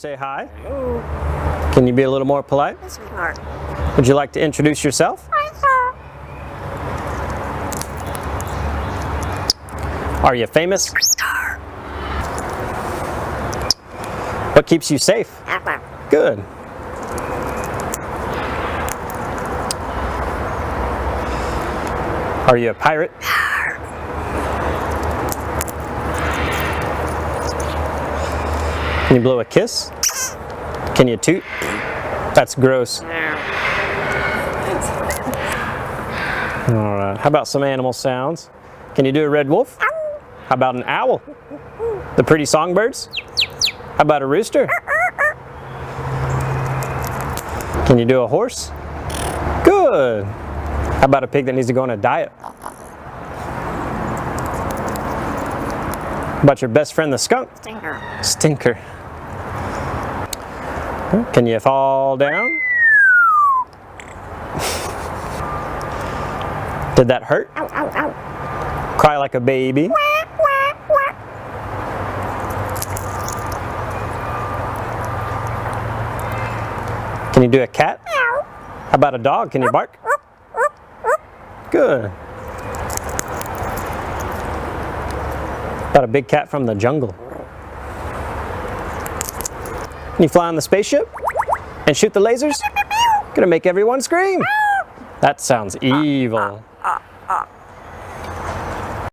say hi? Hello. Can you be a little more polite? Yes, sweetheart. Would you like to introduce yourself? Hi, sir. Are you famous? Star. What keeps you safe? Papa. Good. Are you a pirate? Can you blow a kiss? Can you toot? That's gross. Alright, how about some animal sounds? Can you do a red wolf? How about an owl? The pretty songbirds? How about a rooster? Can you do a horse? Good. How about a pig that needs to go on a diet? How about your best friend the skunk? Stinker. Stinker. Can you fall down? Did that hurt? Ow, ow, ow. Cry like a baby? Quack, quack, quack. Can you do a cat? Meow. How about a dog? Can you bark? Good. About a big cat from the jungle? Can you fly on the spaceship? And shoot the lasers? Gonna make everyone scream. That sounds evil.